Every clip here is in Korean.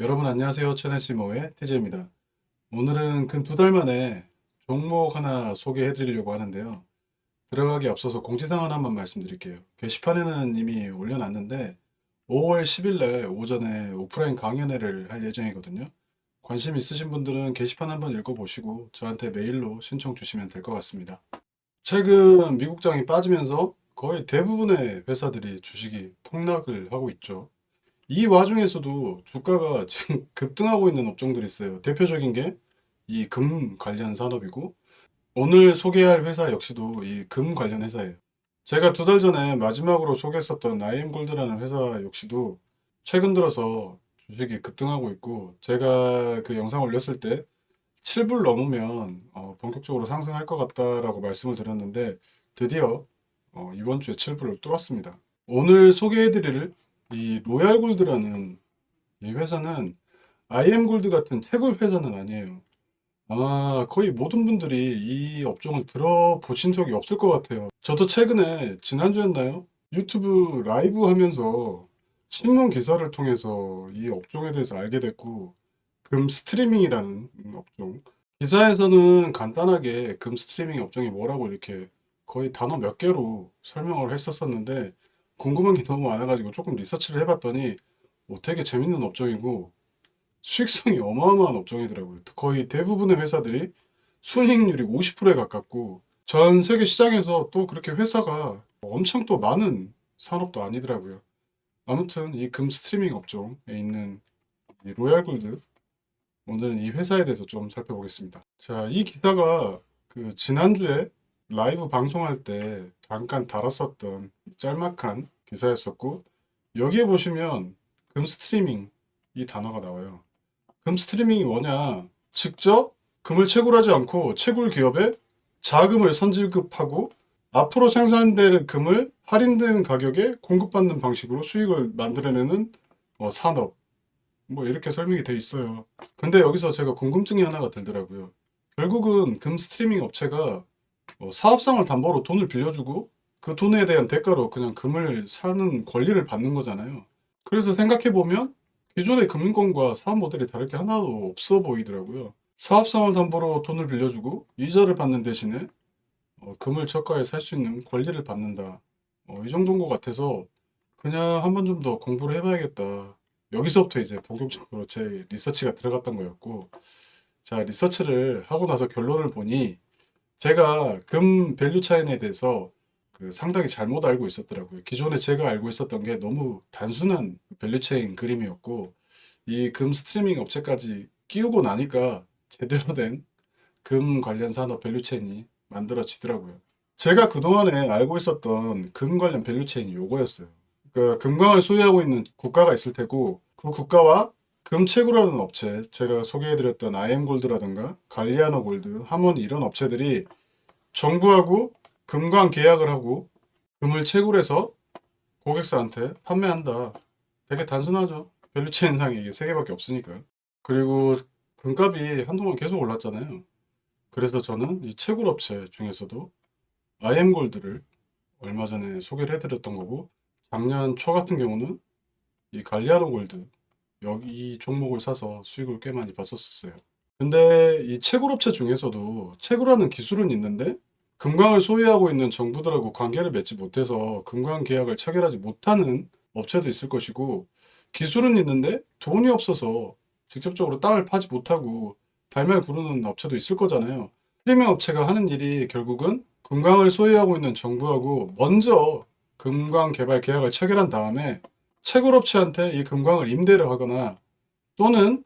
여러분 안녕하세요. 채널시모의 TJ입니다. 오늘은 근 2달 만에 종목 하나 소개해 드리려고 하는데요. 들어가기 앞서서 공지사항 하나만 말씀드릴게요. 게시판에는 이미 올려놨는데 5월 10일 날 오전에 오프라인 강연회를 할 예정이거든요. 관심 있으신 분들은 게시판 한번 읽어보시고 저한테 메일로 신청 주시면 될 것 같습니다. 최근 미국장이 빠지면서 거의 대부분의 회사들이 주식이 폭락을 하고 있죠. 이 와중에서도 주가가 지금 급등하고 있는 업종들이 있어요. 대표적인 게 이 금 관련 산업이고, 오늘 소개할 회사 역시도 이 금 관련 회사예요. 제가 2달 전에 마지막으로 소개했었던 IM골드라는 회사 역시도 최근 들어서 주식이 급등하고 있고, 제가 그 영상 올렸을 때 7불 넘으면 본격적으로 상승할 것 같다라고 말씀을 드렸는데, 드디어 이번 주에 7불을 뚫었습니다. 오늘 소개해드릴 이 로얄골드라는 이 회사는 IM골드 같은 채굴 회사는 아니에요. 아마 거의 모든 분들이 이 업종을 들어보신 적이 없을 것 같아요. 저도 최근에 지난주였나요? 유튜브 라이브 하면서 신문 기사를 통해서 이 업종에 대해서 알게 됐고, 금 스트리밍이라는 업종. 기사에서는 간단하게 금 스트리밍 업종이 뭐라고 이렇게 거의 단어 몇 개로 설명을 했었었는데, 궁금한 게 너무 많아가지고 조금 리서치를 해봤더니 되게 재밌는 업종이고 수익성이 어마어마한 업종이더라고요. 거의 대부분의 회사들이 순이익률이 50%에 가깝고, 전 세계 시장에서 또 그렇게 회사가 엄청 또 많은 산업도 아니더라고요. 아무튼 이 금 스트리밍 업종에 있는 이 로얄골드, 오늘은 이 회사에 대해서 좀 살펴보겠습니다. 자, 이 기사가 그 지난주에 라이브 방송할 때 잠깐 달았었던 짤막한 기사였었고, 여기에 보시면 금 스트리밍 이 단어가 나와요. 금 스트리밍이 뭐냐? 직접 금을 채굴하지 않고 채굴 기업에 자금을 선지급하고 앞으로 생산될 금을 할인된 가격에 공급받는 방식으로 수익을 만들어내는 산업. 뭐 이렇게 설명이 돼 있어요. 근데 여기서 제가 궁금증이 하나가 들더라고요. 결국은 금 스트리밍 업체가 사업상을 담보로 돈을 빌려주고 그 돈에 대한 대가로 그냥 금을 사는 권리를 받는 거잖아요. 그래서 생각해보면 기존의 금융권과 사업 모델이 다를 게 하나도 없어 보이더라고요. 사업상을 담보로 돈을 빌려주고 이자를 받는 대신에 금을 저가에 살 수 있는 권리를 받는다. 이 정도인 것 같아서 그냥 한 번 좀 더 공부를 해봐야겠다. 여기서부터 이제 본격적으로 제 리서치가 들어갔던 거였고, 자, 리서치를 하고 나서 결론을 보니 제가 금 밸류 차인에 대해서 그 상당히 잘못 알고 있었더라고요. 기존에 제가 알고 있었던 게 너무 단순한 밸류 체인 그림이었고, 이 금 스트리밍 업체까지 끼우고 나니까 제대로 된 금 관련 산업 밸류 체인이 만들어지더라고요. 제가 그동안에 알고 있었던 금 관련 밸류 체인이 요거였어요. 그 금광을 소유하고 있는 국가가 있을 테고, 그 국가와 금 채굴하는 업체, 제가 소개해드렸던 IM골드라든가 갈리아노 골드, 하모니 이런 업체들이 정부하고 금광 계약을 하고 금을 채굴해서 고객사한테 판매한다. 되게 단순하죠. 밸류체인 상에 이게 세 개밖에 없으니까요. 그리고 금값이 한동안 계속 올랐잖아요. 그래서 저는 이 채굴 업체 중에서도 IM골드를 얼마 전에 소개를 해드렸던 거고, 작년 초 같은 경우는 이 갈리아노 골드, 여기 이 종목을 사서 수익을 꽤 많이 봤었어요. 근데 이 채굴업체 중에서도 채굴하는 기술은 있는데 금광을 소유하고 있는 정부들하고 관계를 맺지 못해서 금광 계약을 체결하지 못하는 업체도 있을 것이고, 기술은 있는데 돈이 없어서 직접적으로 땅을 파지 못하고 발말 구르는 업체도 있을 거잖아요. 프리미엄 업체가 하는 일이 결국은 금광을 소유하고 있는 정부하고 먼저 금광 개발 계약을 체결한 다음에 채굴업체한테 이 금광을 임대를 하거나, 또는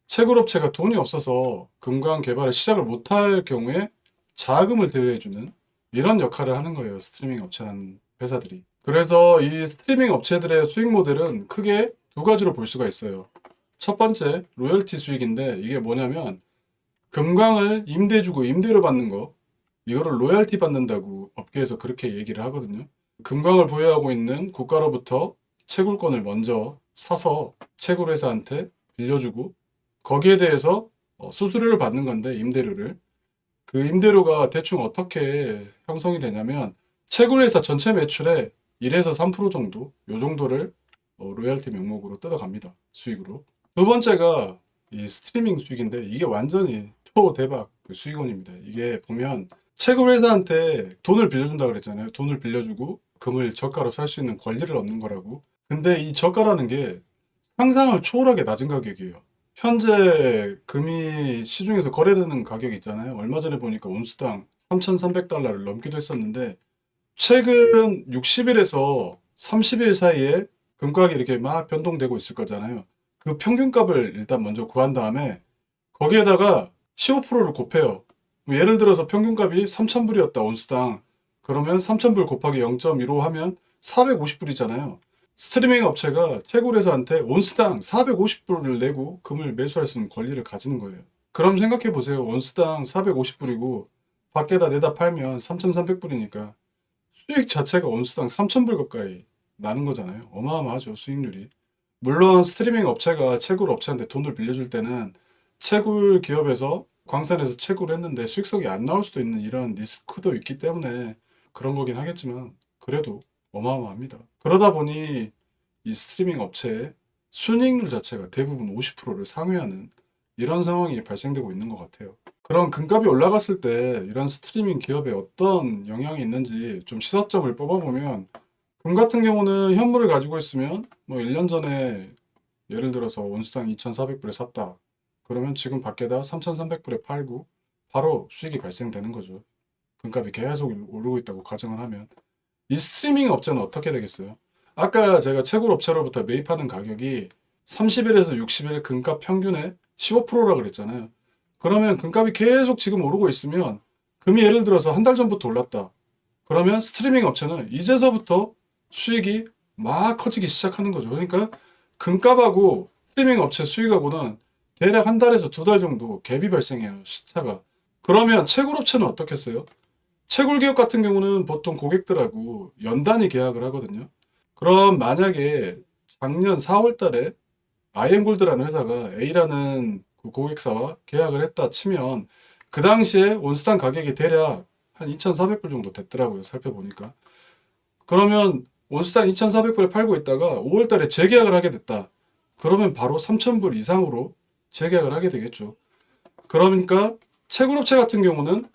채굴업체가 돈이 없어서 금강 개발을 시작을 못할 경우에 자금을 대여해주는 이런 역할을 하는 거예요. 스트리밍 업체라는 회사들이. 그래서 이 스트리밍 업체들의 수익 모델은 크게 두 가지로 볼 수가 있어요. 첫 번째, 로열티 수익인데 이게 뭐냐면 금강을 임대주고 임대료 받는 거, 이거를 로열티 받는다고 업계에서 그렇게 얘기를 하거든요. 금강을 보유하고 있는 국가로부터 채굴권을 먼저 사서 채굴회사한테 빌려주고 거기에 대해서 수수료를 받는 건데, 임대료를. 그 임대료가 대충 어떻게 형성이 되냐면 채굴회사 전체 매출의 1에서 3% 정도, 요 정도를 로열티 명목으로 뜯어갑니다. 수익으로. 두 번째가 이 스트리밍 수익인데 이게 완전히 초대박 그 수익원입니다. 이게 보면 채굴 회사한테 돈을 빌려준다 그랬잖아요. 돈을 빌려주고 금을 저가로 살 수 있는 권리를 얻는 거라고. 근데 이 저가라는 게 상상을 초월하게 낮은 가격이에요. 현재 금이 시중에서 거래되는 가격이 있잖아요. 얼마 전에 보니까 온수당 3,300달러를 넘기도 했었는데 최근 60일에서 30일 사이에 금값이 이렇게 막 변동되고 있을 거잖아요. 그 평균값을 일단 먼저 구한 다음에 거기에다가 15%를 곱해요. 예를 들어서 평균값이 3,000불이었다, 온수당. 그러면 3,000불 곱하기 0.15 하면 450불이잖아요. 스트리밍 업체가 채굴회사한테 온수당 450불을 내고 금을 매수할 수 있는 권리를 가지는 거예요. 그럼 생각해 보세요. 온수당 450불이고 밖에다 내다 팔면 3,300불이니까 수익 자체가 온수당 3,000불 가까이 나는 거잖아요. 어마어마하죠, 수익률이. 물론 스트리밍 업체가 채굴 업체한테 돈을 빌려줄 때는 채굴 기업에서 광산에서 채굴을 했는데 수익성이 안 나올 수도 있는 이런 리스크도 있기 때문에 그런 거긴 하겠지만 그래도 어마어마합니다. 그러다 보니 이 스트리밍 업체의 순이익률 자체가 대부분 50%를 상회하는 이런 상황이 발생되고 있는 것 같아요. 그런 금값이 올라갔을 때 이런 스트리밍 기업에 어떤 영향이 있는지 좀 시사점을 뽑아보면 금 같은 경우는 현물을 가지고 있으면 뭐 1년 전에 예를 들어서 온수당 2,400불에 샀다. 그러면 지금 밖에다 3,300불에 팔고 바로 수익이 발생되는 거죠. 금값이 계속 오르고 있다고 가정을 하면. 이 스트리밍 업체는 어떻게 되겠어요? 아까 제가 채굴 업체로부터 매입하는 가격이 30일에서 60일 금값 평균의 15%라 그랬잖아요. 그러면 금값이 계속 지금 오르고 있으면 금이 예를 들어서 한 달 전부터 올랐다. 그러면 스트리밍 업체는 이제서부터 수익이 막 커지기 시작하는 거죠. 그러니까 금값하고 스트리밍 업체 수익하고는 대략 한 달에서 두 달 정도 갭이 발생해요. 시차가. 그러면 채굴 업체는 어떻겠어요? 채굴 기업 같은 경우는 보통 고객들하고 연단위 계약을 하거든요. 그럼 만약에 작년 4월 달에 아이엠골드라는 회사가 A라는 그 고객사와 계약을 했다 치면 그 당시에 온수당 가격이 대략 한 2,400불 정도 됐더라고요. 살펴보니까. 그러면 온수당 2,400불에 팔고 있다가 5월 달에 재계약을 하게 됐다. 그러면 바로 3,000불 이상으로 재계약을 하게 되겠죠. 그러니까 채굴업체 같은 경우는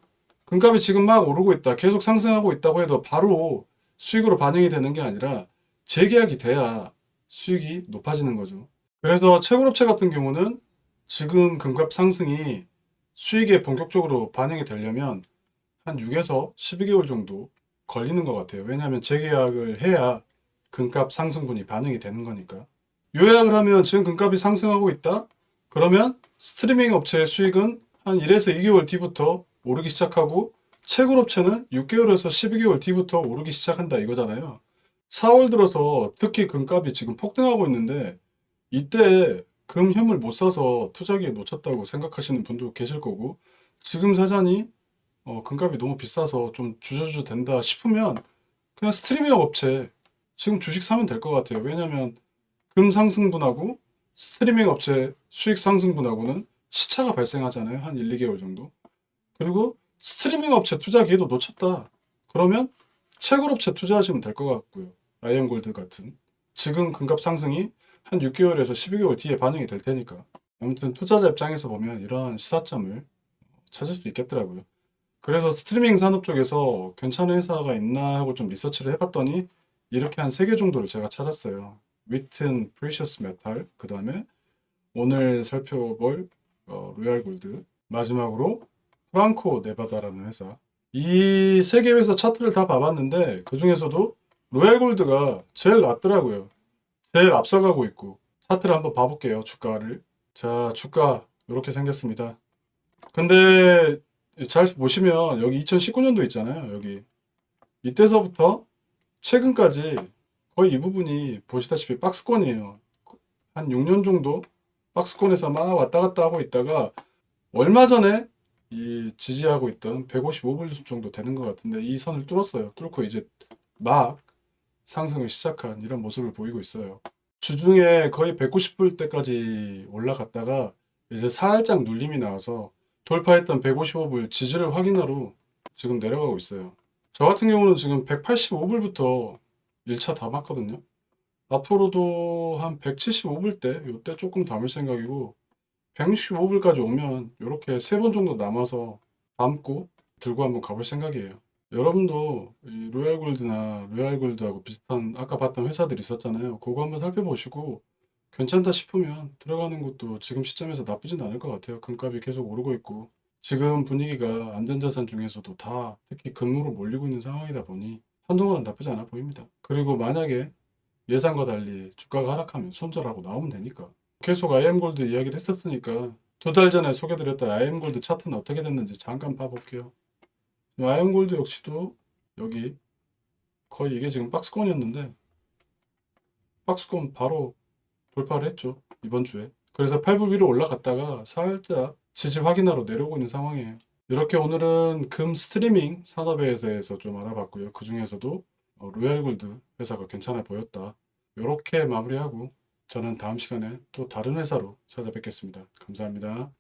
금값이 지금 막 오르고 있다. 계속 상승하고 있다고 해도 바로 수익으로 반영이 되는 게 아니라 재계약이 돼야 수익이 높아지는 거죠. 그래서 채굴업체 같은 경우는 지금 금값 상승이 수익에 본격적으로 반영이 되려면 한 6에서 12개월 정도 걸리는 것 같아요. 왜냐하면 재계약을 해야 금값 상승분이 반영이 되는 거니까. 요약을 하면 지금 금값이 상승하고 있다? 그러면 스트리밍 업체의 수익은 한 1에서 2개월 뒤부터 오르기 시작하고 채굴 업체는 6개월에서 12개월 뒤부터 오르기 시작한다 이거잖아요. 4월 들어서 특히 금값이 지금 폭등하고 있는데 이때 금 현물 못 사서 투자기에 놓쳤다고 생각하시는 분도 계실 거고 지금 사자니 금값이 너무 비싸서 좀 주저주저 된다 싶으면 그냥 스트리밍 업체 지금 주식 사면 될 것 같아요. 왜냐면 금 상승분하고 스트리밍 업체 수익 상승분하고는 시차가 발생하잖아요. 한 1, 2개월 정도. 그리고 스트리밍 업체 투자 기회도 놓쳤다. 그러면 채굴 업체 투자하시면 될 것 같고요. 아이엠골드 같은. 지금 금값 상승이 한 6개월에서 12개월 뒤에 반영이 될 테니까. 아무튼 투자자 입장에서 보면 이런 시사점을 찾을 수 있겠더라고요. 그래서 스트리밍 산업 쪽에서 괜찮은 회사가 있나 하고 좀 리서치를 해봤더니 이렇게 한 3개 정도를 제가 찾았어요. 위튼 프리셔스 메탈, 그 다음에 오늘 살펴볼 로얄 골드, 마지막으로 프랑코 네바다라는 회사. 이 3개 회사 차트를 다 봐봤는데 그 중에서도 로얄 골드가 제일 낫더라고요. 제일 앞서가고 있고. 차트를 한번 봐볼게요. 주가를. 자, 주가 이렇게 생겼습니다. 근데 잘 보시면 여기 2019년도 있잖아요. 여기 이때서부터 최근까지 거의 이 부분이 보시다시피 박스권이에요. 한 6년 정도 박스권에서 막 왔다 갔다 하고 있다가 얼마 전에 이 지지하고 있던 155불 정도 되는 것 같은데 이 선을 뚫었어요. 뚫고 이제 막 상승을 시작한 이런 모습을 보이고 있어요. 주중에 거의 190불 때까지 올라갔다가 이제 살짝 눌림이 나와서 돌파했던 155불 지지를 확인하러 지금 내려가고 있어요. 저 같은 경우는 지금 185불부터 1차 다 맞거든요. 앞으로도 한 175불 때, 요때 조금 담을 생각이고, 165불까지 오면 이렇게 3번 정도 남아서 담고 들고 한번 가볼 생각이에요. 여러분도 이 로얄골드나 로얄골드하고 비슷한 아까 봤던 회사들 있었잖아요. 그거 한번 살펴보시고 괜찮다 싶으면 들어가는 것도 지금 시점에서 나쁘진 않을 것 같아요. 금값이 계속 오르고 있고 지금 분위기가 안전자산 중에서도 다 특히 금으로 몰리고 있는 상황이다 보니 한동안은 나쁘지 않아 보입니다. 그리고 만약에 예상과 달리 주가가 하락하면 손절하고 나오면 되니까. 계속 IM골드 이야기를 했었으니까 2달 전에 소개드렸던 IM골드 차트는 어떻게 됐는지 잠깐 봐볼게요. IM골드 역시도 여기 거의 이게 지금 박스권이었는데 박스권 바로 돌파를 했죠. 이번 주에. 그래서 8불 위로 올라갔다가 살짝 지지 확인하러 내려오고 있는 상황이에요. 이렇게 오늘은 금 스트리밍 산업에 대해서 좀 알아봤고요. 그 중에서도 로얄골드 회사가 괜찮아 보였다. 이렇게 마무리하고 저는 다음 시간에 또 다른 회사로 찾아뵙겠습니다. 감사합니다.